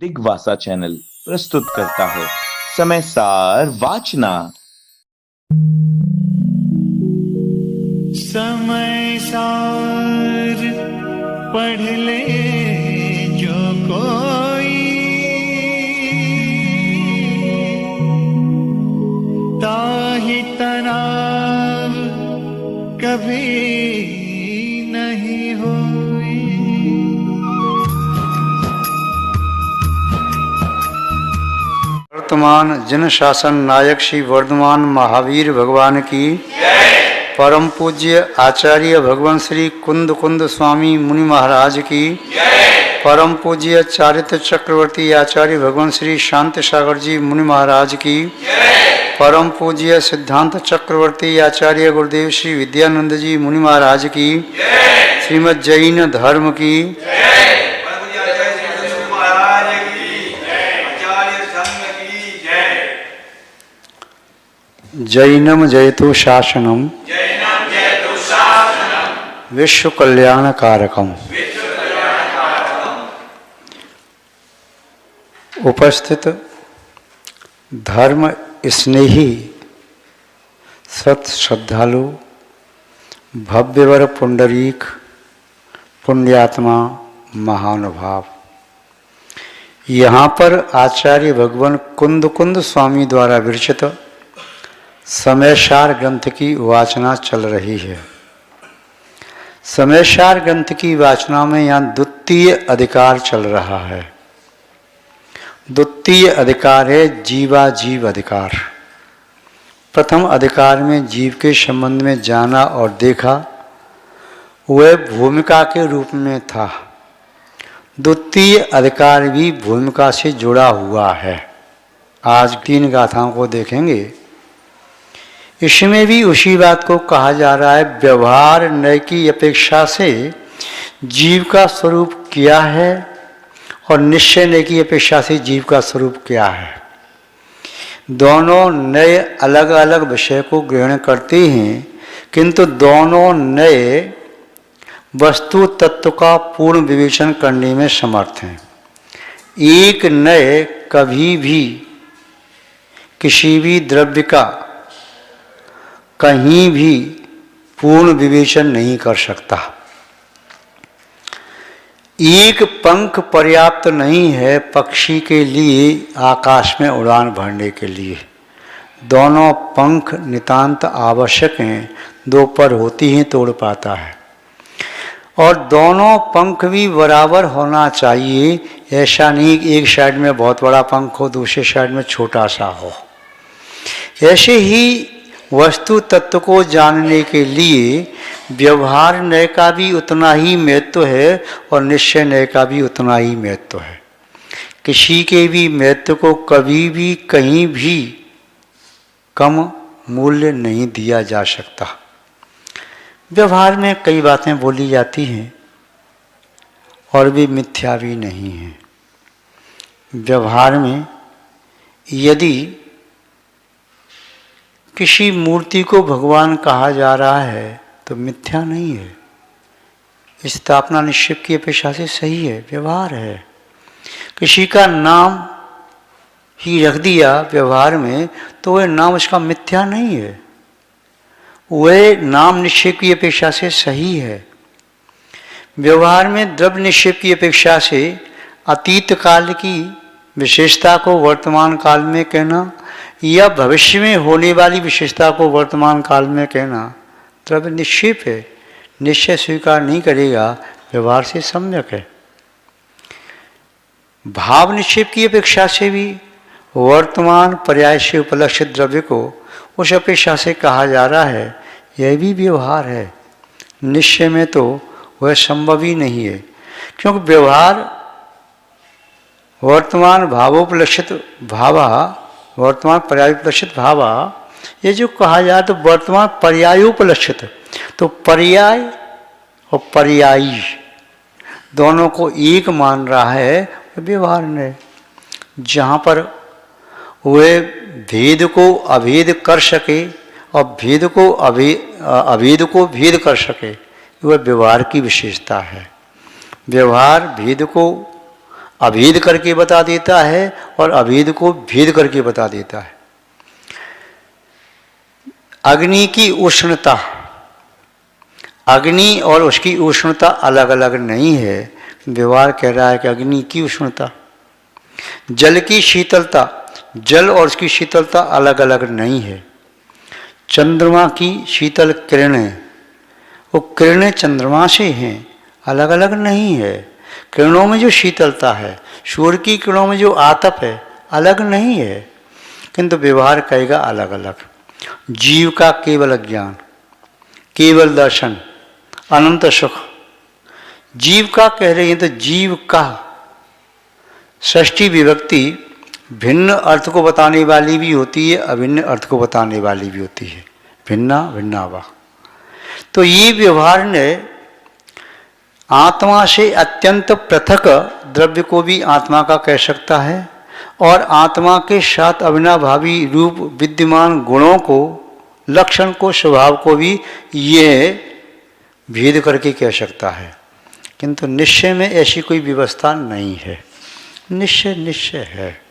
दिग्वासा channel प्रस्तुत करता है समय सार वाचना। समय सार पढ़ ले जो कोई, ताहि तनाव कभी नहीं होई। वर्तमान जन शासन नायक श्री वर्धमान महावीर भगवान की, परम पूज्य आचार्य भगवान श्री कुंद कुंद स्वामी मुनि महाराज की, परम पूज्य चारित्र चक्रवर्ती आचार्य भगवान श्री शांत सागर जी मुनि महाराज की, परम पूज्य सिद्धांत चक्रवर्ती आचार्य गुरुदेव श्री विद्यानंद जी मुनि महाराज की, श्रीमद् जैन धर्म की, जैनम जयतु शासनम विश्व कल्याण कारकम। उपस्थित धर्म स्नेही सत श्रद्धालु भव्यवर पुंडरीक पुण्यात्मा महानुभाव, यहाँ पर आचार्य भगवान कुंद कुंद स्वामी द्वारा विरचित समयसार ग्रंथ की वाचना चल रही है। समयसार ग्रंथ की वाचना में यहाँ द्वितीय अधिकार चल रहा है। द्वितीय अधिकार है जीवाजीव अधिकार। प्रथम अधिकार में जीव के संबंध में जाना और देखा, वह भूमिका के रूप में था। द्वितीय अधिकार भी भूमिका से जुड़ा हुआ है। आज 3 गाथाओं को देखेंगे। इसमें भी उसी बात को कहा जा रहा है, व्यवहार नय की अपेक्षा से जीव का स्वरूप क्या है और निश्चय नय की अपेक्षा से जीव का स्वरूप क्या है। दोनों नय अलग अलग विषय को ग्रहण करते हैं, किंतु दोनों नय वस्तु तत्व का पूर्ण विवेचन करने में समर्थ हैं। एक नय कभी भी किसी भी द्रव्य का कहीं भी पूर्ण विवेचन नहीं कर सकता। एक पंख पर्याप्त नहीं है पक्षी के लिए आकाश में उड़ान भरने के लिए। दोनों पंख नितांत आवश्यक हैं। 2 पर होती हैं तो उड़ पाता है, और दोनों पंख भी बराबर होना चाहिए। ऐसा नहीं एक साइड में बहुत बड़ा पंख हो, दूसरे साइड में छोटा सा हो। ऐसे ही वस्तु तत्व को जानने के लिए व्यवहार नय का भी उतना ही महत्व है और निश्चय नय का भी उतना ही महत्व है। किसी के भी महत्व को कभी भी कहीं भी कम मूल्य नहीं दिया जा सकता। व्यवहार में कई बातें बोली जाती हैं और भी मिथ्या भी नहीं है। व्यवहार में यदि किसी मूर्ति को भगवान कहा जा रहा है तो मिथ्या नहीं है। स्थापना निश्चय की अपेक्षा से सही है, व्यवहार है। किसी का नाम ही रख दिया व्यवहार में तो वह नाम उसका मिथ्या नहीं है, वह नाम निश्चय की अपेक्षा से सही है। व्यवहार में द्रव्य निश्चय की अपेक्षा से अतीत काल की विशेषता को वर्तमान काल में कहना या भविष्य में होने वाली विशेषता को वर्तमान काल में कहना द्रव्य निक्षेप है। निश्चय स्वीकार नहीं करेगा, व्यवहार से सम्यक है। भाव निक्षेप की अपेक्षा से भी वर्तमान पर्याय से उपलक्षित द्रव्य को उस अपेक्षा से कहा जा रहा है, यह भी व्यवहार है। निश्चय में तो वह संभव ही नहीं है, क्योंकि व्यवहार वर्तमान भावोपलक्षित भावा, वर्तमान पर्यायोपलक्षित भावा, ये जो कहा जाए तो वर्तमान पर्यायोपलक्षित, तो पर्याय और पर्यायी दोनों को एक मान रहा है व्यवहार ने। जहाँ पर वे भेद को अभेद कर सके और भेद को अभेद को भेद कर सके, वह व्यवहार की विशेषता है। व्यवहार भेद को अभेद करके बता देता है और अभेद को भेद करके बता देता है। अग्नि की उष्णता, अग्नि और उसकी उष्णता अलग अलग नहीं है। व्यवहार कह रहा है कि अग्नि की उष्णता, जल की शीतलता, जल और उसकी शीतलता अलग अलग नहीं है। चंद्रमा की शीतल किरणें, वो किरणें चंद्रमा से हैं, अलग अलग नहीं है। किरणों में जो शीतलता है, सूर्य की किरणों में जो आतप है, अलग नहीं है, किंतु व्यवहार कहेगा अलग अलग। जीव का केवल ज्ञान, केवल दर्शन, अनंत सुख, जीव का कह रही है तो जीव का षष्ठी विभक्ति भिन्न अर्थ को बताने वाली भी होती है, अभिन्न अर्थ को बताने वाली भी होती है। भिन्ना भिन्ना वा। तो ये व्यवहार ने आत्मा से अत्यंत पृथक द्रव्य को भी आत्मा का कह सकता है और आत्मा के साथ अविनाभावी रूप विद्यमान गुणों को, लक्षण को, स्वभाव को भी ये भेद करके कह सकता है। किंतु निश्चय में ऐसी कोई व्यवस्था नहीं है। निश्चय निश्चय है,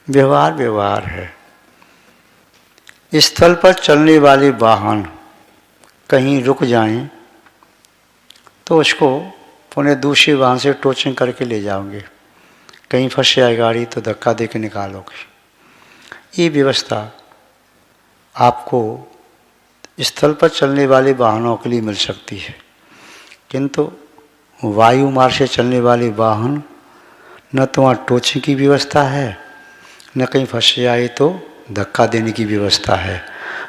व्यवहार व्यवहार है। स्थल पर चलने वाले वाहन कहीं रुक जाएं तो उसको पुनः दूसरे वाहन से टोचिंग करके ले जाओगे। कहीं फंस जाए गाड़ी तो धक्का दे के निकालोगे। ये व्यवस्था आपको स्थल पर चलने वाले वाहनों के लिए मिल सकती है, किंतु वायु मार्ग से चलने वाले वाहन न तो वहाँ टोचिंग की व्यवस्था है, न कहीं फंस जाए तो धक्का देने की व्यवस्था है।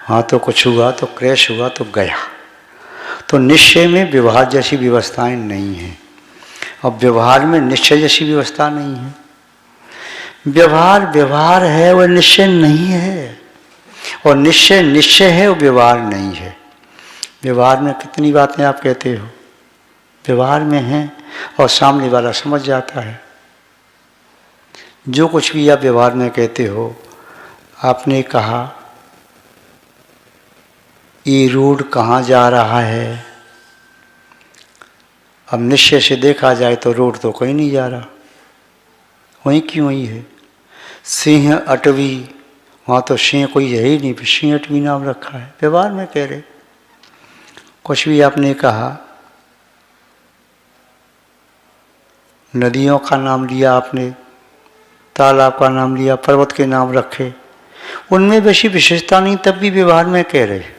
हाँ तो कुछ हुआ तो क्रैश हुआ तो गया। तो निश्चय में व्यवहार जैसी व्यवस्थाएं नहीं हैं और व्यवहार में निश्चय जैसी व्यवस्था नहीं है। व्यवहार व्यवहार है, वह निश्चय नहीं है, और निश्चय निश्चय है, वो व्यवहार नहीं है। व्यवहार में कितनी बातें आप कहते हो, व्यवहार में हैं और सामने वाला समझ जाता है। जो कुछ भी आप व्यवहार में कहते हो, आपने कहा ये रोड कहाँ जा रहा है, अब निश्चय से देखा जाए तो रोड तो कहीं नहीं जा रहा, वहीं क्यों ही है। सिंह अटवी, वहाँ तो सिंह कोई है ही नहीं, सिंह अटवी नाम रखा है, व्यवहार में कह रहे। कुछ भी आपने कहा, नदियों का नाम लिया आपने, तालाब का नाम लिया, पर्वत के नाम रखे, उनमें वैसी विशेषता नहीं, तब भी व्यवहार में कह रहे।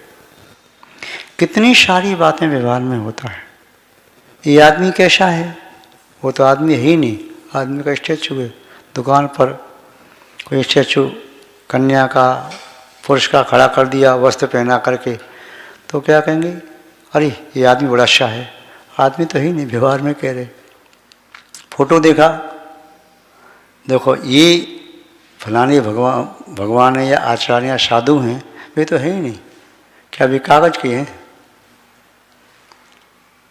कितनी सारी बातें व्यवहार में होता है। ये आदमी कैसा है, वो तो आदमी है ही नहीं, आदमी का स्टैचू है। दुकान पर कोई स्टैचू कन्या का, पुरुष का खड़ा कर दिया वस्त्र पहना करके, तो क्या कहेंगे, अरे ये आदमी बड़ा अच्छा है। आदमी तो ही नहीं, व्यवहार में कह रहे। फोटो देखा, देखो ये फलाने भगवान है या आचार्य या साधु हैं, वे तो है ही नहीं, क्या वे कागज के हैं।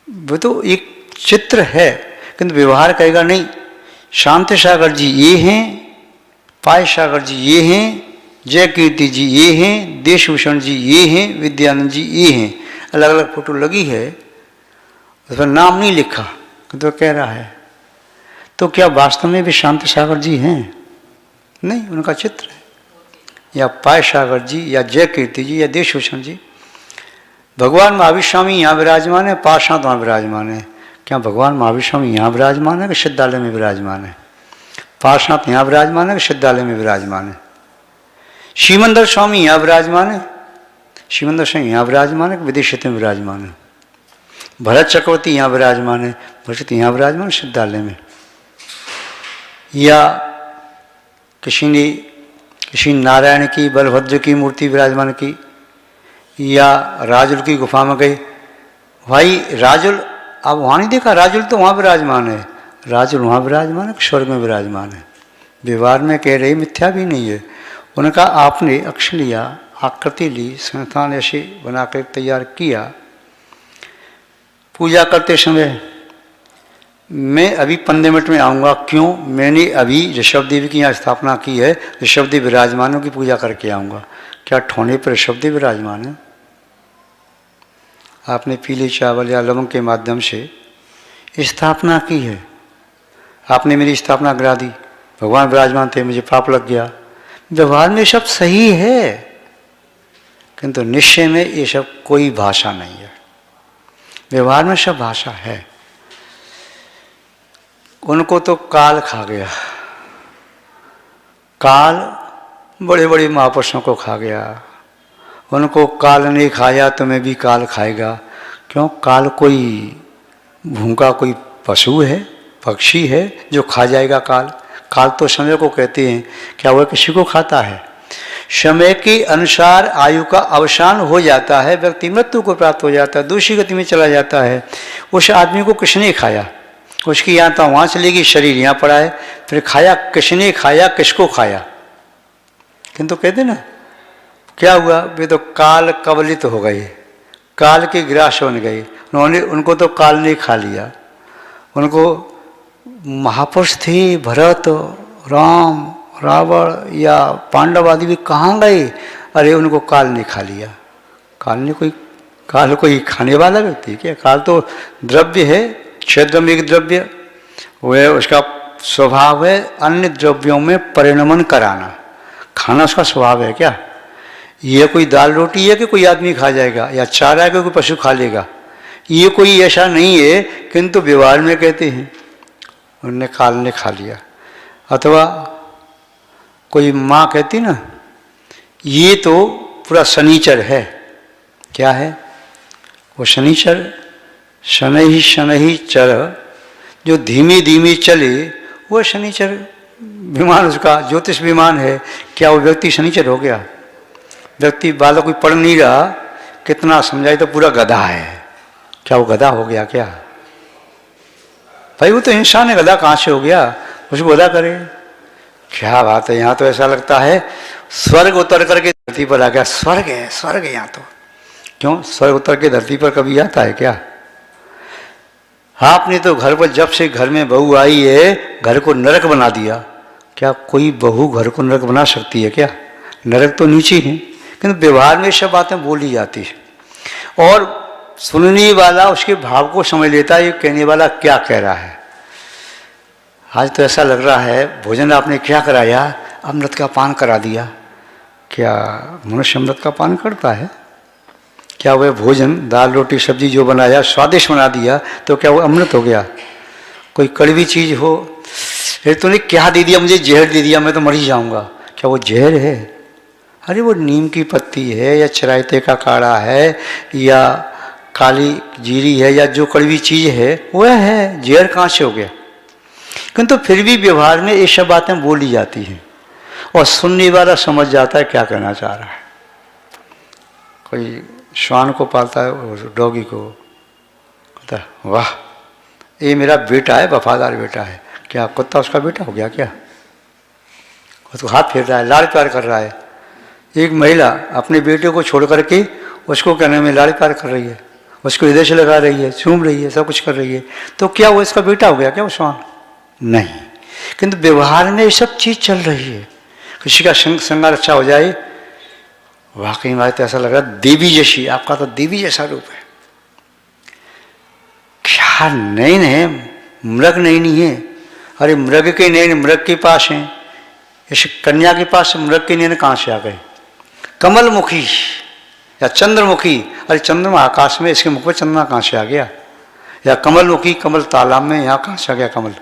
वो तो एक चित्र है, किंतु व्यवहार कहेगा नहीं, शांत सागर जी ये हैं, पाय सागर जी ये हैं, जय कीर्ति जी ये हैं, देशभूषण जी ये हैं, विद्यानंद जी ये हैं। अलग अलग फोटो लगी है, उस पर नाम नहीं लिखा, किंतु कह रहा है। तो क्या वास्तव में भी शांत सागर जी हैं? नहीं, उनका चित्र है। या पाय सागर जी या जय कीर्ति जी या देशभूषण जी। भगवान महावीर स्वामी यहाँ विराजमान है, पार्षद वहाँ विराजमान है। क्या भगवान महावीर स्वामी यहाँ विराजमान है कि सिद्धालय में विराजमान है? पार्षद यहाँ विराजमान है कि सिद्धालय में विराजमान है? श्रीमंदर स्वामी यहाँ विराजमान है, श्रीमंदर स्वामी यहाँ विराजमान है कि विदेश क्षेत्र में विराजमान है? भरत चक्रवर्ती यहाँ विराजमान है, भरत यहाँ विराजमान है सिद्धालय में? या किसी नारायण की, बलभद्र की मूर्ति विराजमान की, या राजुल की गुफा में गए, भाई राजुल आप वहाँ नहीं देखा, राजुल तो वहाँ विराजमान है। राजुल वहाँ विराजमान है, स्वर्ग में विराजमान है। व्यवहार में कह रहे मिथ्या भी नहीं है। उनका आपने अक्ष लिया, आकृति ली, संस्थान ऐसे बनाकर तैयार किया। पूजा करते समय मैं अभी 15 मिनट में आऊँगा, क्यों, मैंने अभी ऋषभ देवी की यहाँ स्थापना की है, ऋषभ देव विराजमानों की पूजा करके आऊँगा। क्या ठोने पर ऋषभ देव विराजमान है? आपने पीले चावल या लवंग के माध्यम से स्थापना की है, आपने मेरी स्थापना गिरा दी, भगवान विराजमान थे, मुझे पाप लग गया। व्यवहार में सब सही है, किंतु निश्चय में ये सब कोई भाषा नहीं है। व्यवहार में सब भाषा है। उनको तो काल खा गया, काल बड़े बड़े महापुरुषों को खा गया। उनको काल नहीं खाया तो मैं भी काल खाएगा। क्यों? काल कोई भूखा कोई पशु है, पक्षी है जो खा जाएगा काल? काल तो समय को कहते हैं। क्या वह किसी को खाता है? समय के अनुसार आयु का अवसान हो जाता है, व्यक्ति मृत्यु को प्राप्त हो जाता है, दूसरी गति में चला जाता है। उस आदमी को किसने खाया? उसकी यहाँ तो वहाँ चलेगी, शरीर यहाँ पड़ा है, फिर खाया किसने खाया, किसको खाया? किंतु कहते ना क्या हुआ, वे तो काल कवलित हो गए, काल के ग्रास बन गए। उनको तो काल ने खा लिया। उनको महापुरुष थे, भरत, राम, रावण या पांडव आदि भी कहाँ गए? अरे उनको काल ने खा लिया। काल कोई खाने वाला व्यक्ति क्या? काल तो द्रव्य है, क्षेत्रम एक द्रव्य, वह उसका स्वभाव है अन्य द्रव्यों में परिणमन कराना, खाना उसका स्वभाव है। क्या ये कोई दाल रोटी है कि कोई आदमी खा जाएगा, या चारा है कि कोई पशु खा लेगा? ये कोई ऐसा नहीं है, किंतु व्यवहार में कहते हैं उनने काल ने खा लिया। अथवा कोई माँ कहती ना ये तो पूरा शनिचर है। क्या है वो? शनिचर, शनि चर, जो धीमी धीमी चले वो शनिचर विमान, उसका ज्योतिष विमान है। क्या वो व्यक्ति शनिचर हो गया? व्यक्ति बालक कोई पढ़ नहीं रहा, कितना समझाए तो पूरा गधा है। क्या वो गधा हो गया क्या? भाई वो तो इंसान है, गधा कहाँ से हो गया? उसको गधा करे। क्या बात है, यहाँ तो ऐसा लगता है स्वर्ग उतर करके धरती पर आ गया। स्वर्ग है, स्वर्ग है यहाँ तो। क्यों? स्वर्ग उतर के धरती पर कभी आता है क्या? आपने तो घर पर जब से घर में बहू आई है घर को नरक बना दिया। क्या कोई बहू घर को नरक बना सकती है क्या? नरक तो नीचे है, किंतु व्यवहार में सब बातें बोली जाती है और सुनने वाला उसके भाव को समझ लेता है, ये कहने वाला क्या कह रहा है। आज तो ऐसा लग रहा है भोजन आपने क्या कराया? अमृत का पान करा दिया। क्या मनुष्य अमृत का पान करता है? क्या वह भोजन दाल रोटी सब्जी जो बनाया स्वादिष्ट बना दिया तो क्या वो अमृत हो गया? कोई कड़वी चीज़ हो, अरे तूने क्या दे दिया मुझे? जहर दे दिया, मैं तो मर ही जाऊंगा। क्या वो जहर है? अरे वो नीम की पत्ती है या चराइते का काढ़ा है या काली जीरी है या जो कड़वी चीज़ है वह है। जहर कहाँ से हो गया? किंतु फिर भी व्यवहार में ये सब बातें बोली जाती हैं और सुनने वाला समझ जाता है क्या कहना चाह रहा है। कोई श्वान को पालता है, डॉगी को, कहता है वाह ये मेरा बेटा है, वफादार बेटा है। क्या कुत्ता उसका बेटा हो गया क्या? उसको हाथ फेर रहा है, लाड़ प्यार कर रहा है। एक महिला अपने बेटे को छोड़ करके उसको कहने में लाड़ प्यार कर रही है, उसको हृदय से लगा रही है, चूम रही है, सब कुछ कर रही है, तो क्या वो इसका बेटा हो गया क्या वो श्वान? नहीं। किंतु व्यवहार में ये सब चीज़ चल रही है। किसी का श्रृंगार अच्छा हो जाए, वाकई में तो ऐसा लग रहा है देवी जैसी, आपका तो देवी जैसा रूप है। क्या नयन है, मृग नहीं है। अरे मृग के नयन मृग के पास हैं, इस कन्या के पास मृग के नयन कहाँ से आ गए? कमलमुखी या चंद्रमुखी, अरे चंद्रमा आकाश में, इसके मुख पर चंद्रमा कहाँ से आ गया? या कमलमुखी, कमल तालाब में, यहाँ कहाँ से आ गया कमल?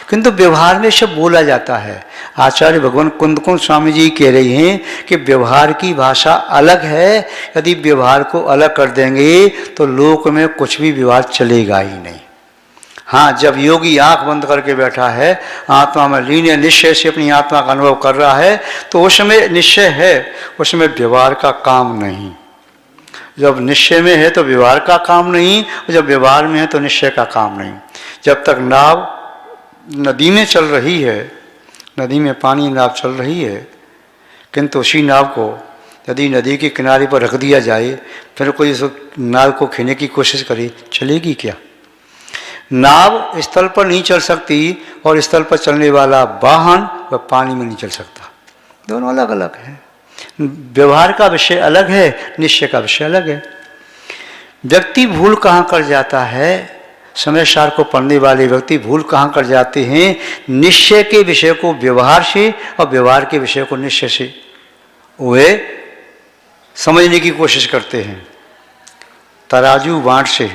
किंतु व्यवहार में सब बोला जाता है। आचार्य भगवान कुंदकुंड स्वामी जी कह रही हैं कि व्यवहार की भाषा अलग है। यदि व्यवहार को अलग कर देंगे तो लोक में कुछ भी व्यवहार चलेगा ही नहीं। हाँ, जब योगी आंख बंद करके बैठा है, आत्मा में लीन निश्चय से अपनी आत्मा का अनुभव कर रहा है, तो उसमें निश्चय है, उसमें व्यवहार का काम नहीं। जब निश्चय में है तो व्यवहार का काम नहीं, और जब व्यवहार में है तो निश्चय का काम नहीं। जब तक नाव नदी में चल रही है, नदी में पानी नाव चल रही है, किंतु उसी नाव को यदि नदी के किनारे पर रख दिया जाए, फिर कोई उस नाव को खींचने की कोशिश करे, चलेगी क्या? नाव स्थल पर नहीं चल सकती और स्थल पर चलने वाला वाहन वह पानी में नहीं चल सकता। दोनों अलग अलग हैं। व्यवहार का विषय अलग है, निश्चय का विषय अलग है। व्यक्ति भूल कहाँ कर जाता है? समय सार को पढ़ने वाले व्यक्ति भूल कहाँ कर जाते हैं? निश्चय के विषय को व्यवहार से और व्यवहार के विषय को निश्चय से वे समझने की कोशिश करते हैं। तराजू बाँट से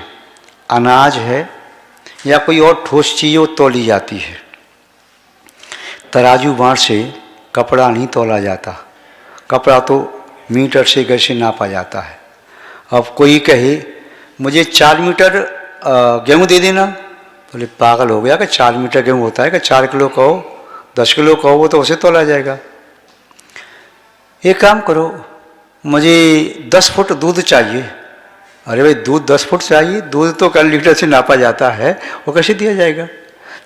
अनाज है या कोई और ठोस चीज़ वो तौली जाती है। तराजू बाँट से कपड़ा नहीं तौला जाता, कपड़ा तो मीटर से गज से नापा जाता है। अब कोई कहे मुझे 4 मीटर गेहूँ दे देना, बोले पागल हो गया कि 4 मीटर गेहूँ होता है कि 4 किलो कहो 10 किलो कहो, वो तो उसे तोला जाएगा। एक काम करो, मुझे 10 फुट दूध चाहिए। अरे भाई दूध 10 फुट चाहिए, दूध तो कल लीटर से नापा जाता है, वो कैसे दिया जाएगा?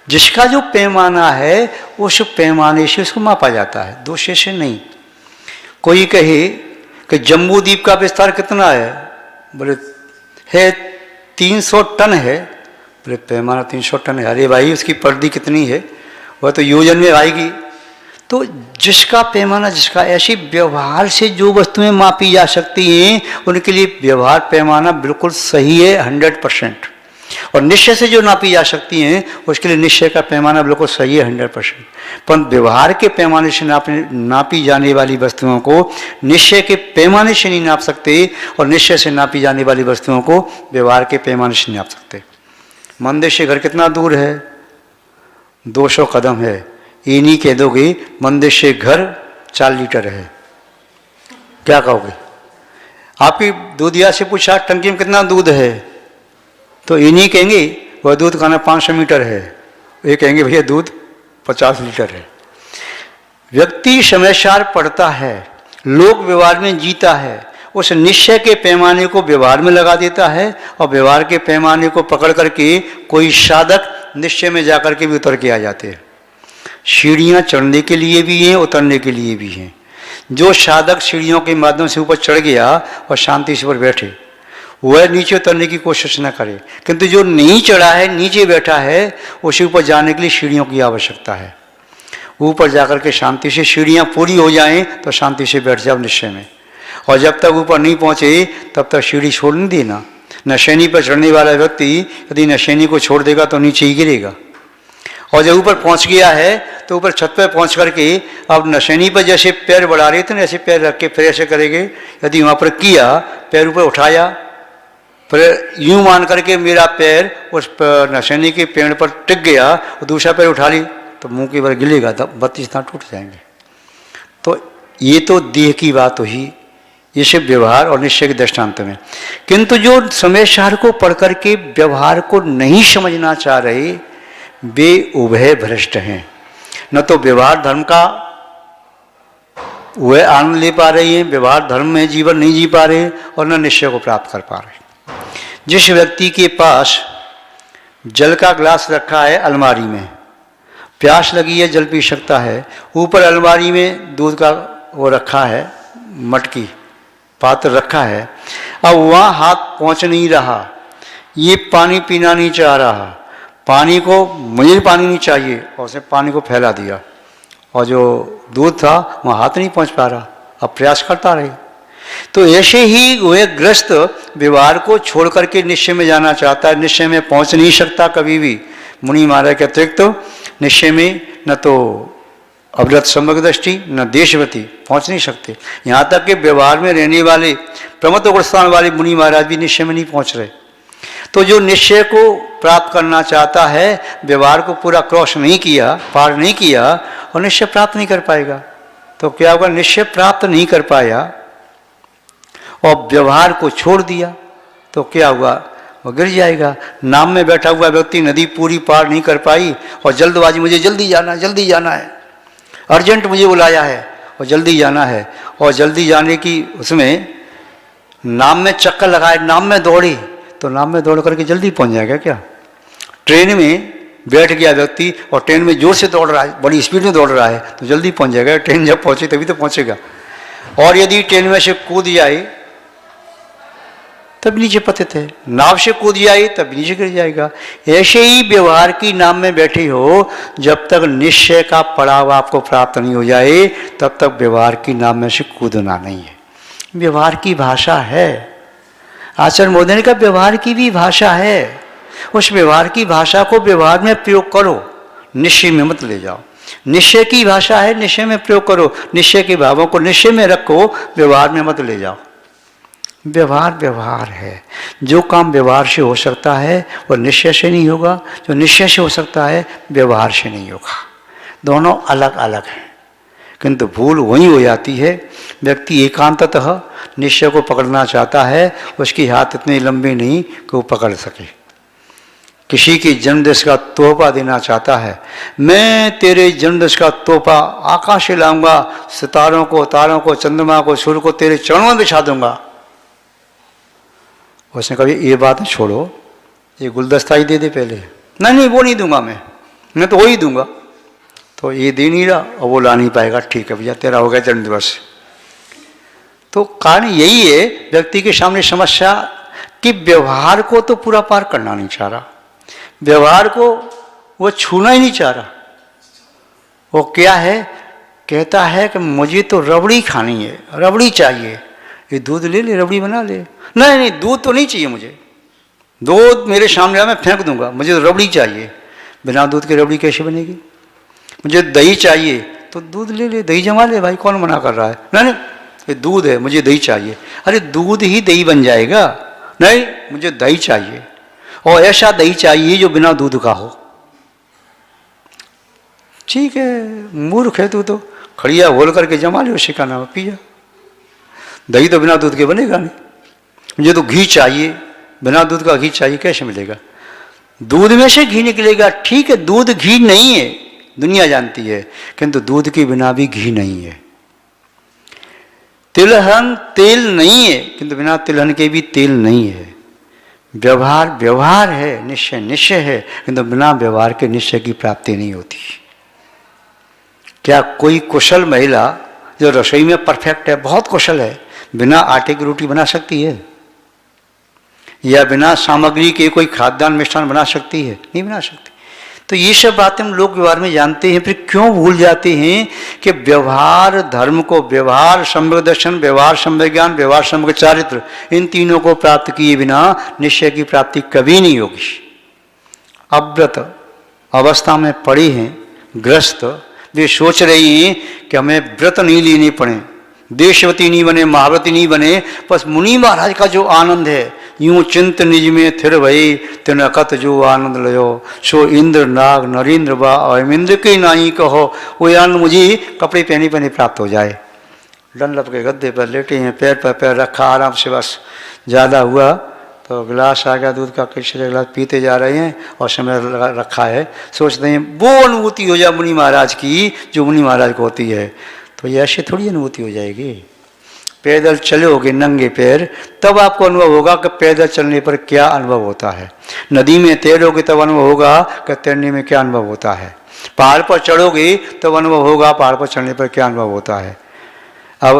जिसका जो पैमाना है उस पैमाने से उसको मापा जाता है, दूसरे से नहीं। कोई कहे कि जम्बू द्वीप का विस्तार कितना है, बोले है 300 टन है। बोले पैमाना 300 टन है। अरे भाई उसकी परिधि कितनी है, वह तो योजन में आएगी। तो जिसका पैमाना जिसका, ऐसे व्यवहार से जो वस्तुएं मापी जा सकती हैं उनके लिए व्यवहार पैमाना बिल्कुल सही है 100%। और निश्चय से जो नापी जा सकती हैं उसके लिए निश्चय का पैमाना बिल्कुल सही है 100%। पर व्यवहार के पैमाने से नापी जाने वाली वस्तुओं को निश्चय के पैमाने से नहीं नाप सकते और निश्चय से नापी जाने वाली वस्तुओं को व्यवहार के पैमाने से नहीं नाप सकते। मंदिर से घर कितना दूर है? 200 कदम है। ये नहीं कह दोगे मंदिर से घर 4 लीटर है, क्या कहोगे? आपकी दूधिया से पूछा टंकी में कितना दूध है, तो ये नहीं कहेंगे वह दूध खाना 500 मीटर है, ये कहेंगे भैया दूध 50 लीटर है। व्यक्ति समयसार पढ़ता है, लोक व्यवहार में जीता है, उस निश्चय के पैमाने को व्यवहार में लगा देता है और व्यवहार के पैमाने को पकड़ करके कोई साधक निश्चय में जाकर के भी उतर के आ जाते हैं। सीढ़ियाँ चढ़ने के लिए भी हैं, उतरने के लिए भी हैं। जो साधक सीढ़ियों के माध्यम से ऊपर चढ़ गया और शांति से ऊपर बैठे, वह नीचे उतरने की कोशिश न करे, किंतु जो नहीं चढ़ा है नीचे बैठा है उसे ऊपर जाने के लिए सीढ़ियों की आवश्यकता है। ऊपर जाकर के शांति से सीढ़ियाँ पूरी हो जाएं तो शांति से बैठ जाओ निश्चय में, और जब तक ऊपर नहीं पहुँचे तब तक सीढ़ी छोड़ नहीं देना। नशेनी पर चढ़ने वाला व्यक्ति यदि नशेनी को छोड़ देगा तो नीचे ही गिरेगा, और जब ऊपर पहुँच गया है तो ऊपर छत पर पहुँच करके अब नशेनी पर जैसे पैर बढ़ा रहे थे ना ऐसे पैर रख के फिर ऐसे करेंगे। यदि वहाँ पर किया, पैर ऊपर उठाया, फिर यूँ मान करके मेरा पैर उस नशेनी के पेड़ पर टिक गया और दूसरा पैर उठा ली तो मुंह के बार गिलेगा, तब 32 दांत टूट जाएंगे। तो ये तो देह की बात हुई, ये सिर्फ व्यवहार और निश्चय के दृष्टांत में। किंतु जो समयसार को पढ़ करके व्यवहार को नहीं समझना चाह रहे वे उभय भ्रष्ट हैं। न तो व्यवहार धर्म का वह आनंद ले पा रहे हैं, व्यवहार धर्म में जीवन नहीं जी पा रहे, और न निश्चय को प्राप्त कर पा रहे। जिस व्यक्ति के पास जल का ग्लास रखा है अलमारी में, प्यास लगी है जल पी सकता है, ऊपर अलमारी में दूध का वो रखा है, मटकी पात्र रखा है, अब वहाँ हाथ पहुँच नहीं रहा, ये पानी पीना नहीं चाह रहा, पानी को मुझे पानी नहीं चाहिए, और उसने पानी को फैला दिया, और जो दूध था वहाँ हाथ नहीं पहुँच पा रहा, अब प्रयास करता रहे। तो ऐसे ही वह ग्रस्त व्यवहार को छोड़ करके निश्चय में जाना चाहता है, निश्चय में पहुँच नहीं सकता कभी भी। मुनि महाराज के अतिरिक्त तो निश्चय में न तो अवरत समग्र दृष्टि न देशवती पहुँच नहीं सकते। यहाँ तक कि व्यवहार में रहने वाले प्रमत्त गुणस्थान वाले मुनि महाराज भी निश्चय में नहीं पहुँच रहे। तो जो निश्चय को प्राप्त करना चाहता है, व्यवहार को पूरा क्रॉस नहीं किया, पार नहीं किया, और निश्चय प्राप्त नहीं कर पाएगा। तो क्या होगा? निश्चय प्राप्त नहीं कर पाया और व्यवहार को छोड़ दिया तो क्या हुआ? वो गिर जाएगा। नाम में बैठा हुआ व्यक्ति नदी पूरी पार नहीं कर पाई और जल्दबाजी, मुझे जल्दी जाना है, अर्जेंट मुझे बुलाया है और जल्दी जाना है, और जल्दी जाने की उसमें नाम में चक्कर लगाए, नाम में दौड़ी, तो नाम में दौड़ करके जल्दी पहुंच जाएगा क्या? ट्रेन में बैठ गया व्यक्ति और ट्रेन में जोर से दौड़ रहा है, बड़ी स्पीड में दौड़ रहा है, तो जल्दी पहुंच जाएगा। ट्रेन जब पहुंचे तभी तो पहुंचेगा। और यदि ट्रेन में से कूद जाए तब नीचे पतित है, नाव से कूद जाए तब नीचे गिर जाएगा। ऐसे ही व्यवहार की नाम में बैठे हो, जब तक निश्चय का पड़ाव आपको प्राप्त नहीं हो जाए तब तक व्यवहार की नाम में से कूदना नहीं है। व्यवहार की भाषा है, आचार्य मोदन का व्यवहार की भी भाषा है। उस व्यवहार की भाषा को व्यवहार में प्रयोग करो, निश्चय में मत ले जाओ। निश्चय की भाषा है, निश्चय में प्रयोग करो, निश्चय के भावों को निश्चय में रखो, व्यवहार में मत ले जाओ। व्यवहार व्यवहार है। जो काम व्यवहार से हो सकता है वो निश्चय से नहीं होगा, जो निश्चय से हो सकता है व्यवहार से नहीं होगा। दोनों अलग अलग हैं, किंतु भूल वही हो जाती है। व्यक्ति एकांततः निश्चय को पकड़ना चाहता है, उसकी हाथ इतनी लंबी नहीं कि वो पकड़ सके। किसी की जन्मदिवस का तोहफा देना चाहता है, मैं तेरे जन्मदिवस का तोहफा आकाश से लाऊंगा, सितारों को, तारों को, चंद्रमा को, सूर्य को तेरे चरणों में बिछा दूंगा। उसने कभी ये बात छोड़ो, ये गुलदस्ता ही दे दे पहले। नहीं वो नहीं दूंगा, मैं तो वही दूंगा। तो ये दे नहीं रहा और वो ला नहीं पाएगा, ठीक है भैया तेरा हो गया जन्मदिवस। तो कारण यही है व्यक्ति के सामने समस्या कि व्यवहार को तो पूरा पार करना नहीं चाह रहा, व्यवहार को वो छूना ही नहीं चाह रहा। वो क्या है, कहता है कि मुझे तो रबड़ी खानी है, रबड़ी चाहिए, ये दूध ले ले, रबड़ी बना ले। नहीं दूध तो नहीं चाहिए मुझे, दूध मेरे सामने मैं फेंक दूंगा, मुझे तो रबड़ी चाहिए। बिना दूध के रबड़ी कैसे बनेगी? मुझे दही चाहिए, तो दूध ले ले, दही जमा ले भाई, कौन मना कर रहा है? नहीं ये दूध है, मुझे दही चाहिए। अरे दूध ही दही बन जाएगा? नहीं मुझे दही चाहिए, और ऐसा दही चाहिए जो बिना दूध का हो। ठीक है, मूर्ख है तू तो, खड़िया घोल करके जमा ले, उसी का नाम पिया। दही तो बिना दूध के बनेगा नहीं। मुझे तो घी चाहिए, बिना दूध का घी चाहिए, कैसे मिलेगा? दूध में से घी निकलेगा, ठीक है, दूध घी नहीं है, दुनिया जानती है, किंतु दूध के बिना भी घी नहीं है। तिलहन तेल नहीं है, किंतु बिना तिलहन के भी तेल नहीं है। व्यवहार व्यवहार है, निश्चय निश्चय है, किंतु बिना व्यवहार के निश्चय की प्राप्ति नहीं होती। क्या कोई कुशल महिला जो रसोई में परफेक्ट है, बहुत कुशल है, बिना आटे की रोटी बना सकती है? या बिना सामग्री के कोई खाद्यान्न मिष्ठान बना सकती है? नहीं बना सकती। तो ये सब बातें हम लोक व्यवहार में जानते हैं, फिर क्यों भूल जाते हैं कि व्यवहार धर्म को, व्यवहार सम्यक दर्शन, व्यवहार सम्यक ज्ञान, व्यवहार सम्यक चारित्र, इन तीनों को प्राप्त किए बिना निश्चय की प्राप्ति कभी नहीं होगी। अव्रत अवस्था में पड़े हैं गृहस्थ, वे सोच रही हैं कि हमें व्रत नहीं लेने पड़े, देशवती नहीं बने, महाव्रती नहीं बने, बस मुनि महाराज का जो आनंद है, यूं चिंत निज में थिर भई तिन अकत जो आनंद लयो, सो इंद्र नाग नरेंद्र बा अमिंद्र के नाई कहो, वो आनंद मुझे कपड़े पहने पहने प्राप्त हो जाए। डंडप के गद्दे पर लेटे हैं, पैर पर पैर रखा आराम से, बस ज़्यादा हुआ तो गिलास आ गया दूध का, किसी गिलास पीते जा रहे हैं और समय रखा है, सोचते हैं वो अनुभूति हो जाए मुनि महाराज की जो मुनि महाराज को होती है। तो ये ऐसे थोड़ी अनुभूति हो जाएगी। पैदल चलोगे नंगे पैर, तब आपको अनुभव होगा कि पैदल चलने पर क्या अनुभव होता है। नदी में तैरोगे तब अनुभव होगा कि तैरने में क्या अनुभव होता है। पहाड़ पर चढ़ोगे तब अनुभव होगा पहाड़ पर चढ़ने पर क्या अनुभव होता है। अब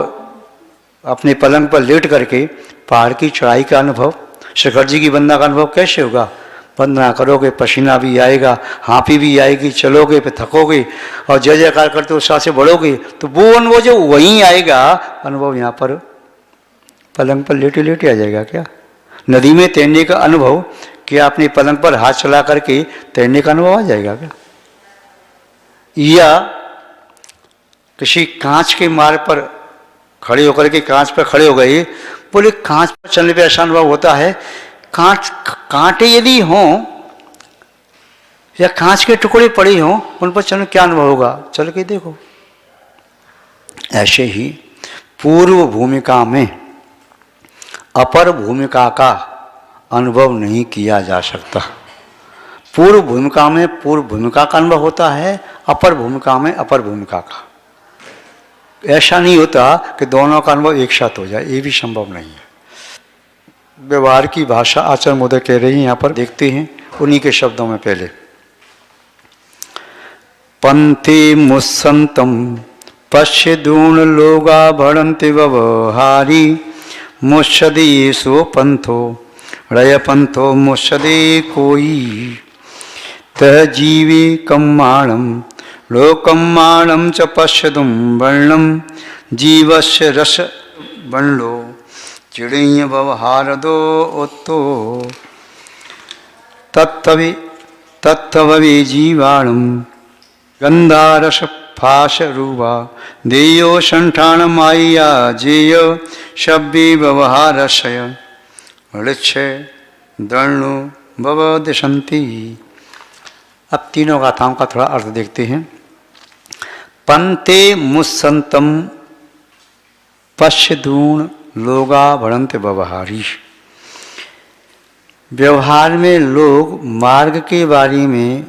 अपने पलंग पर लेट करके पहाड़ की चढ़ाई का अनुभव, शिखर जी की वंदना का अनुभव कैसे होगा? वंदना करोगे, पसीना भी आएगा, हाँपी भी आएगी, चलोगे फिर थकोगे और जय जयकार करते उस साथ से बढ़ोगे, तो वो अनुभव जो वहीं आएगा, अनुभव यहाँ पर पलंग पर लेटे लेटे आ जाएगा क्या? नदी में तैरने का अनुभव क्या अपने पलंग पर हाथ चला करके तैरने का अनुभव आ जाएगा क्या? या किसी कांच के मार्ग पर खड़े होकर के कांच पर खड़े हो गए, बोले कांच पर चलने पर ऐसा अनुभव होता है, कांटे यदि हों या कांच के टुकड़े पड़े हों, उन पर चलने क्या अनुभव होगा? चल के देखो। ऐसे ही पूर्व भूमिका में अपर भूमिका का अनुभव नहीं किया जा सकता। पूर्व भूमिका में पूर्व भूमिका का अनुभव होता है, अपर भूमिका में अपर भूमिका का। ऐसा नहीं होता कि दोनों का अनुभव एक साथ हो जाए, ये भी संभव नहीं है। व्यवहार की भाषा आचार्य महोदय कह रही हैं, यहाँ पर देखते हैं उन्हीं के शब्दों में। पहले पंथे मुसंतम पश्यदून लोगा भड़न्ति व्यवहारी मुषदे सो पंथो रय पंथो मुषदे कोई तह जीवे कम्माणम लोकम्माणम च पश्यदुम वर्णम जीवस्य रस वर्णो चिड़ैय व्यवहार दो उत्तो तत्थवे जीवाणुम गंधारस फाश रूपा देयो संठान माया जेय शब्बी व्यवहारशय ऋक्ष दृणु भवदशंति। अब तीनों गाथाओं का थोड़ा अर्थ देखते हैं। पंते मुस्संतम पश्यदूण लोगा भड़ंत व्यवहारी। व्यवहार में लोग मार्ग के बारे में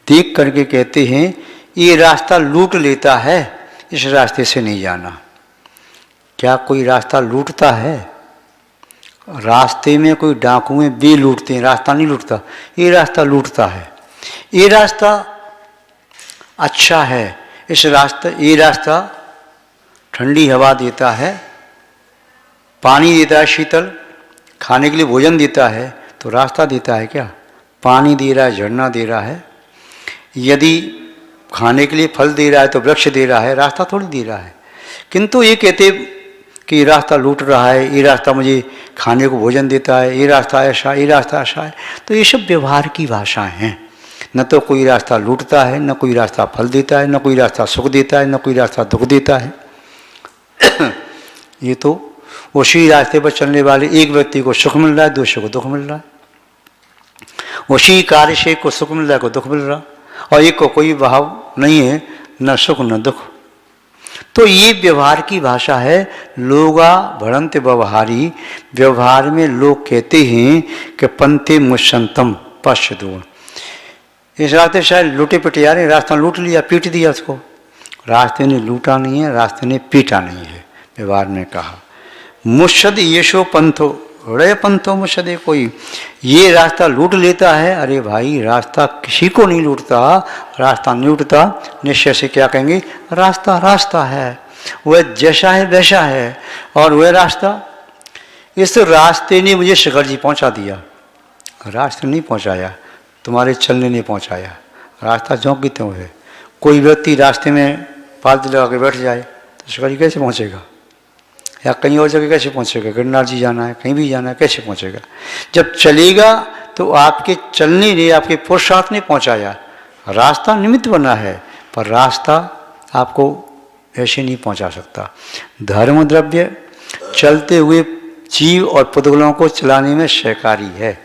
देख करके कहते हैं ये रास्ता लूट लेता है, इस रास्ते से नहीं जाना। क्या कोई रास्ता लूटता है? रास्ते में कोई डाकुएं भी लूटते हैं, रास्ता नहीं लूटता। ये रास्ता लूटता है। ये रास्ता अच्छा है, ये रास्ता ठंडी हवा देता है, पानी देता है शीतल, खाने के लिए भोजन देता है। तो रास्ता देता है क्या? पानी दे रहा है, झरना दे रहा है। यदि खाने के लिए फल दे रहा है तो वृक्ष दे रहा है, रास्ता थोड़ी दे रहा है। किंतु ये कहते कि ये रास्ता लूट रहा है, ये रास्ता मुझे खाने को भोजन देता है, ये रास्ता ऐसा, ये रास्ता ऐसा है। तो ये सब व्यवहार की भाषाएं हैं। न तो कोई रास्ता लूटता है, न कोई रास्ता फल देता है, न कोई रास्ता सुख देता है, न कोई रास्ता दुख देता है। ये तो उसी रास्ते पर चलने वाले एक व्यक्ति को सुख मिल रहा है, दूसरे को दुख मिल रहा है। उसी कार्य से को सुख मिल रहा है, को दुख मिल रहा, और एक को कोई भाव नहीं है, न सुख न दुख। तो ये व्यवहार की भाषा है। लोगा भड़ंत व्यवहारी। व्यवहार में लोग कहते हैं कि पंथे मुस्संतम पश्यदूण। इस रास्ते शायद लूटे पिटे आ रहे, रास्ता लूट लिया, पीट दिया उसको। रास्ते ने लूटा नहीं है, रास्ते ने पीटा नहीं है। व्यवहार ने कहा मुशद येशो पंथो रे पंथो मुशदे। कोई ये रास्ता लूट लेता है, अरे भाई रास्ता किसी को नहीं लूटता, रास्ता नहीं लूटता। निश्चय से क्या कहेंगे? रास्ता रास्ता है, वह जैसा है वैसा है। और वह रास्ता, इस रास्ते ने मुझे शिखर जी पहुंचा दिया, रास्ते नहीं पहुंचाया, तुम्हारे चलने नहीं पहुंचाया। रास्ता ज्यों की त्यों है। कोई व्यक्ति रास्ते में फालतू लगा के बैठ जाए तो शिखर जी कैसे पहुंचेगा? या कहीं और जगह कैसे पहुंचेगा? गिरनार जी जाना है, कहीं भी जाना है, कैसे पहुंचेगा? जब चलेगा तो आपके चलने ने, आपके पुरुषार्थ ने पहुंचाया। रास्ता निमित्त बना है, पर रास्ता आपको ऐसे नहीं पहुंचा सकता। धर्म द्रव्य चलते हुए जीव और पुद्गलों को चलाने में सहकारी है।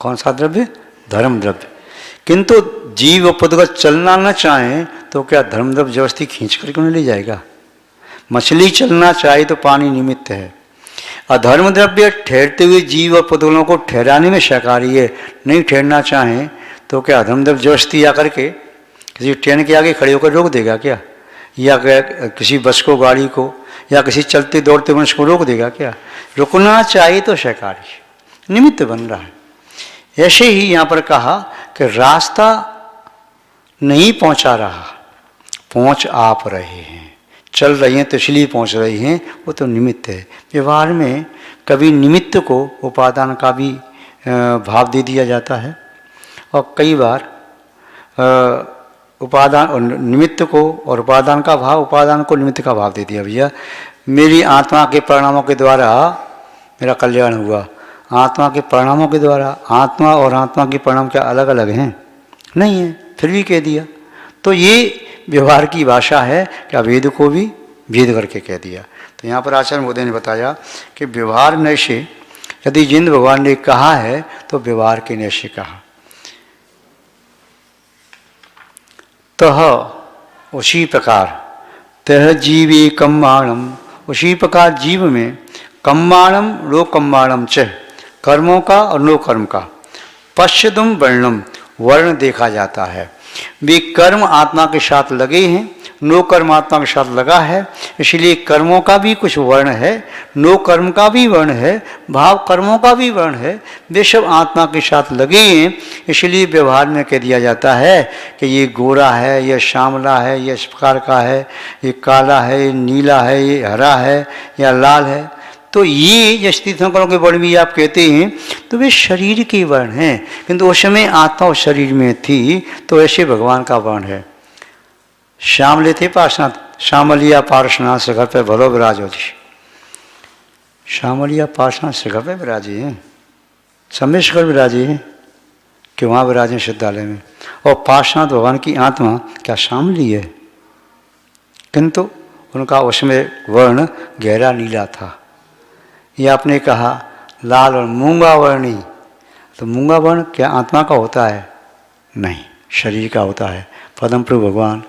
कौन सा द्रव्य? धर्म द्रव्य। किंतु जीव और पुद्गल चलना न चाहें तो क्या धर्म द्रव्य जबरदस्ती खींच करके उन्हें ले जाएगा? मछली चलना चाहे तो पानी निमित्त है। अधर्म द्रव्य ठहरते हुए जीव और पुद्गलों को ठहराने में सहकारी है। नहीं ठहरना चाहें तो क्या अधर्म द्रव्य जबरदस्ती आकर के किसी ट्रेन के आगे खड़े होकर रोक देगा क्या? या किसी बस को, गाड़ी को, या किसी चलते दौड़ते मनुष्य को रोक देगा क्या? रुकना चाहिए तो सहकारी, निमित्त बन रहा है। ऐसे ही यहाँ पर कहा कि रास्ता नहीं पहुँचा रहा, पहुँच आप रहे हैं। चल रही हैं तो इसलिए पहुँच रही हैं, वो तो निमित्त है। व्यवहार में कभी निमित्त को उपादान का भी भाव दे दिया जाता है, और कई बार उपादान और निमित्त को और उपादान का भाव, उपादान को निमित्त का भाव दे दिया। भैया मेरी आत्मा के परिणामों के द्वारा मेरा कल्याण हुआ। आत्मा के परिणामों के द्वारा, आत्मा और आत्मा के परिणाम क्या अलग अलग हैं? नहीं है, फिर भी कह दिया। तो ये व्यवहार की भाषा है, क्या वेद को भी भेद करके कह दिया। तो यहाँ पर आचार्य महोदय ने बताया कि व्यवहार नैशे, यदि जिन भगवान ने कहा है तो व्यवहार के नैशे कहा। तह उसी प्रकार, तह जीवे कम्माणम, उसी प्रकार जीव में कम्माणम लो कम्माणम च, कर्मों का और नो कर्म का, पश्यदुम वर्णम, वर्ण देखा जाता है। वे कर्म आत्मा के साथ लगे हैं, नो कर्म आत्मा के साथ लगा है, इसलिए कर्मों का भी कुछ वर्ण है, नो कर्म का भी वर्ण है, भाव कर्मों का भी वर्ण है। वे सब आत्मा के साथ लगे हैं, इसलिए व्यवहार में कह दिया जाता है कि ये गोरा है, ये श्यामला है, ये इस प्रकार का है, ये काला है, ये नीला है, ये हरा है या लाल है। तो ये जिस तीर्थंकरों के वर्ण भी आप कहते हैं तो वे शरीर के वर्ण हैं, किंतु उस समय आत्मा उस शरीर में थी, तो ऐसे भगवान का वर्ण है। श्यामले थे पार्श्वनाथ, श्यामलिया पार्श्वनाथ से घर पर भलो विराजो जी। श्यामलिया पार्श्वनाथ से घर पर विराजे हैं। सम्मेश्वर विराजे हैं कि वहाँ विराजे सिद्धालय में, और पार्श्वनाथ भगवान की आत्मा क्या शामली है, किंतु उनका उसमें वर्ण गहरा नीला था। ये आपने कहा लाल और मूंगा वर्णी, तो मूंगा वर्ण क्या आत्मा का होता है? नहीं, शरीर का होता है। पद्म प्रभु भगवान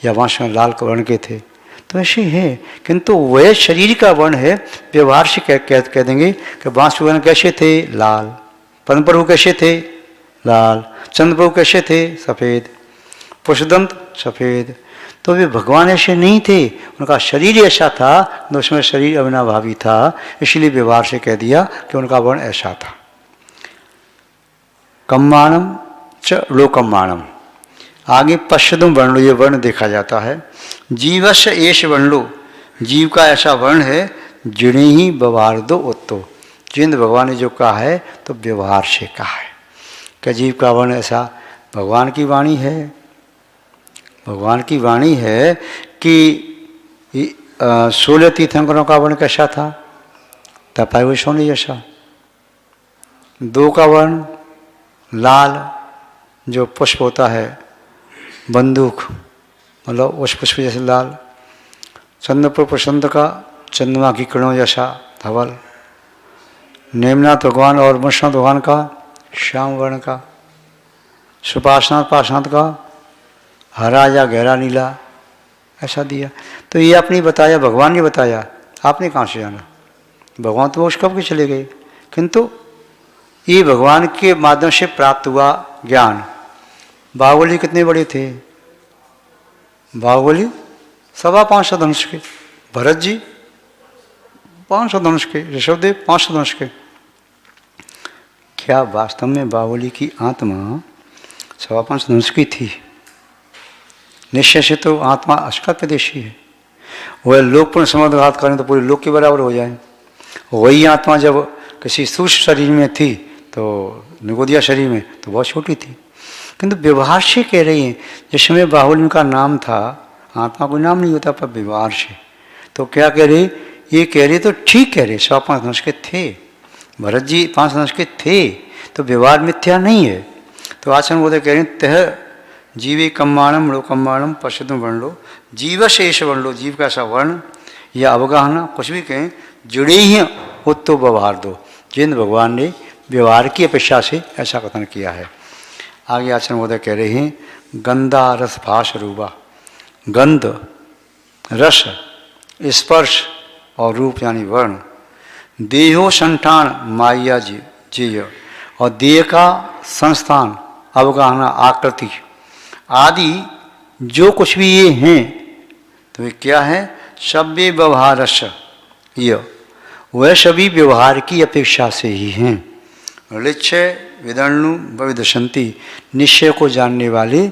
या वहाँ लाल वर्ण के थे, तो ऐसे है, किंतु वह शरीर का वर्ण है। व्यवहार से कह देंगे कि बांस वर्ण कैसे थे? लाल। पद्म प्रभु कैसे थे? लाल। चंद्र प्रभु कैसे थे? सफ़ेद। पुष्पदंत सफ़ेद। तो वे भगवान ऐसे नहीं थे, उनका शरीर ऐसा था, तो उसमें शरीर अविनाभावी था, इसलिए व्यवहार से कह दिया कि उनका वर्ण ऐसा था। कम्माणम च लोकम्माणम, आगे पश्चिम वर्ण, ये वर्ण देखा जाता है। जीवस्य एष वर्णो, जीव का ऐसा वर्ण है, जिणे ही व्यवहार दो उत्तो, जिन भगवान ने जो कहा है तो व्यवहार से कहा है कि जीव का वर्ण ऐसा। भगवान की वाणी है, भगवान की वाणी है कि 16 तीर्थंकरों का वर्ण कैसा था? तपाए हुए सोने जैसा। 2 का वर्ण लाल, जो पुष्प होता है, बंदूक मतलब उस पुष्प जैसे लाल। चंद्र प्रसंत का चंद्रमा की किरणों जैसा धवल। नेमनाथ भगवान और मृषनाथ भगवान का श्याम वर्ण का। सुपार्श्वनाथ पार्श्वनाथ का हरा या गहरा नीला, ऐसा दिया। तो ये आपने बताया, भगवान ने बताया, आपने कहाँ से जाना? भगवान तो उस कब के चले गए, किंतु ये भगवान के माध्यम से प्राप्त हुआ ज्ञान। बाहुबली कितने बड़े थे? बाहुबली 525 धनुष के, भरत जी 500 धनुष के, ऋषभदेव 500 धनुष के। क्या वास्तव में बाहुबली की आत्मा 525 धनुष की थी? निश्चय से तो आत्मा अष्का प्रदेशी है। वह लोकपूर्ण समाधान करें तो पूरे लोक के बराबर हो जाए। वही आत्मा जब किसी सूक्ष्म शरीर में थी, तो निगोदिया शरीर में, तो बहुत छोटी थी, किंतु व्यवहार से कह रही हैं। जिस समय बाहुबली का नाम था, आत्मा कोई नाम नहीं होता, पर व्यवहार से। तो क्या कह रही? ये कह रही तो ठीक कह रही, 525 धनुष के थे, भरत जी 5 धनुष के थे, तो व्यवहार मिथ्या नहीं है। तो आचरण बोधे कह रहे हैं, तह जीवे कम्माणम लोकम्माणम पश्चिम वर्ण लो, जीव शेष वर्ण लो, जीव का ऐसा वर्ण या अवगाहना कुछ भी कहें, जुड़े ही उत्तो व्यवहार दो, जिन भगवान ने व्यवहार की अपेक्षा से ऐसा कथन किया है। आगे आचरण बोधे कह रहे हैं, गंधा रस भाष रूपा, गंध रस स्पर्श और रूप यानी वर्ण, देहो संठान माया जीय, और देह का संस्थान अवगाहना आकृति आदि जो कुछ भी ये हैं, तो ये क्या है? सभ्य व्यवहारश, ये वह सभी व्यवहार की अपेक्षा से ही हैं। लक्ष्य विदर्णु विदशंति, निश्चय को जानने वाले,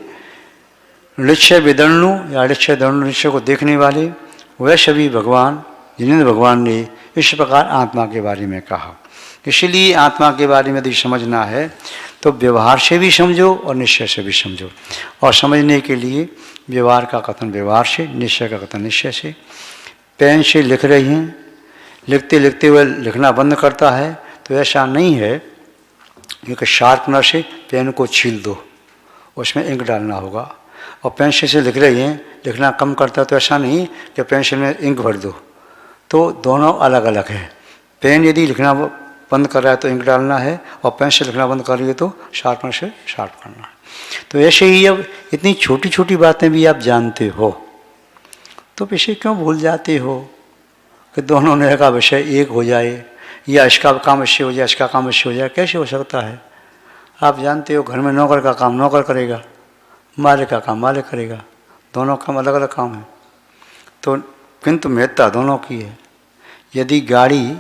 लक्ष्य विदर्णु या लक्ष्य दर्णु, निश्चय को देखने वाले, वह सभी भगवान, जिन्हें भगवान ने इस प्रकार आत्मा के बारे में कहा। इसलिए आत्मा के बारे में यदि समझना है तो व्यवहार से भी समझो और निश्चय से भी समझो। और समझने के लिए व्यवहार का कथन व्यवहार से, निश्चय का कथन निश्चय से। पेन से लिख रही हैं, लिखते लिखते हुए लिखना बंद करता है, तो ऐसा नहीं है कि शार्पनर से पेन को छील दो, उसमें इंक डालना होगा। और पेंसिल से लिख रही हैं, लिखना कम करता है, तो ऐसा नहीं कि पेंसिल में इंक भर दो, तो दोनों अलग अलग है। पेन यदि लिखना बंद कर रहा है तो इंक डालना है, और पेंसिल लिखना बंद कर रही है तो शार्पनर से शार्प करना है। तो ऐसे ही अब इतनी छोटी छोटी बातें भी आप जानते हो, तो विषय क्यों भूल जाते हो कि दोनों ने का विषय एक हो जाए, या इसका काम विषय हो जाए, इसका काम विषय हो जाए? कैसे हो सकता है? आप जानते हो घर में नौकर का काम नौकर करेगा, मालिक का काम मालिक करेगा, दोनों काम अलग अलग काम है। तो किंतु महत्ता दोनों की है। यदि गाड़ी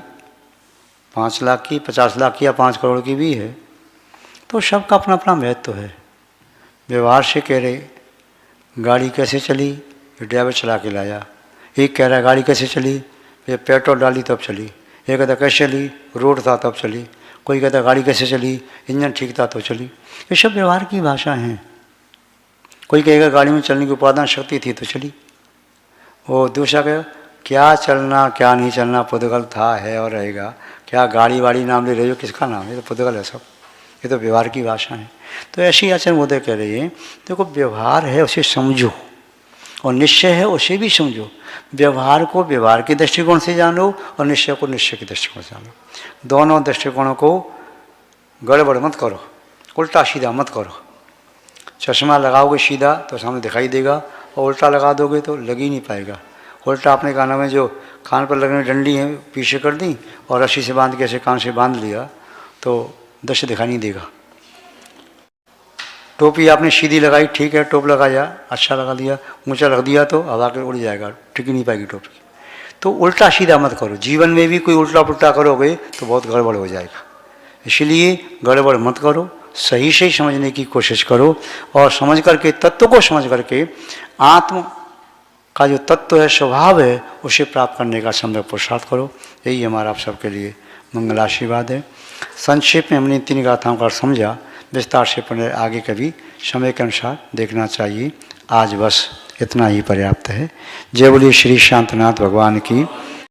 5 लाख की, 50 लाख की या 5 करोड़ की भी है, तो सबका अपना अपना महत्व है। व्यवहार से कह रहे गाड़ी कैसे चली, ये ड्राइवर चला के लाया। एक कह रहा है गाड़ी कैसे चली, ये पेट्रोल डाली तब चली। एक कहता कैसे चली, रोड था तब चली। कोई कहता गाड़ी कैसे चली, इंजन ठीक था तो चली। ये सब व्यवहार की भाषा हैं। कोई कहेगा गाड़ी में चलने की उपादान शक्ति थी तो चली। वो दूसरा कहेगा क्या चलना क्या नहीं चलना पुद्गल था, है और रहेगा। क्या गाड़ी वाड़ी नाम ले रहे हो, किसका नाम है? ये तो पुद्गल है सब, ये तो व्यवहार की भाषा है। तो ऐसी आचरण बोधे कह रही है, देखो व्यवहार है उसे समझो और निश्चय है उसे भी समझो। व्यवहार को व्यवहार के दृष्टिकोण से जानो और निश्चय को निश्चय के दृष्टिकोण से जानो। दोनों दृष्टिकोणों को गड़बड़ मत करो, उल्टा सीधा मत करो। चश्मा लगाओगे सीधा तो सामने दिखाई देगा और उल्टा लगा दोगे तो लग ही नहीं पाएगा। उल्टा अपने कानों में जो कान पर लगने डंडी है पीछे कर दी और रस्सी से बांध के ऐसे कान से बांध लिया तो दृश्य दिखाई नहीं देगा। टोपी आपने सीधी लगाई, ठीक है, टोप लगाया, अच्छा लगा दिया, ऊंचा रख दिया तो हवा के उड़ जाएगा, टिक नहीं पाएगी टोपी। तो उल्टा सीधा मत करो। जीवन में भी कोई उल्टा पुल्टा करोगे तो बहुत गड़बड़ हो जाएगा। इसलिए गड़बड़ मत करो, सही से समझने की कोशिश करो और समझ करके, तत्व को समझ करके, आत्म का जो तत्व है, स्वभाव है, उसे प्राप्त करने का सम्यक पुरुषार्थ करो। यही हमारा आप सबके लिए मंगल आशीर्वाद है। संक्षेप में हमने 3 गाथाओं का समझा, विस्तार से पढ़े आगे कभी समय के अनुसार देखना चाहिए। आज बस इतना ही पर्याप्त है। जय बोलिए श्री शांतनाथ भगवान की।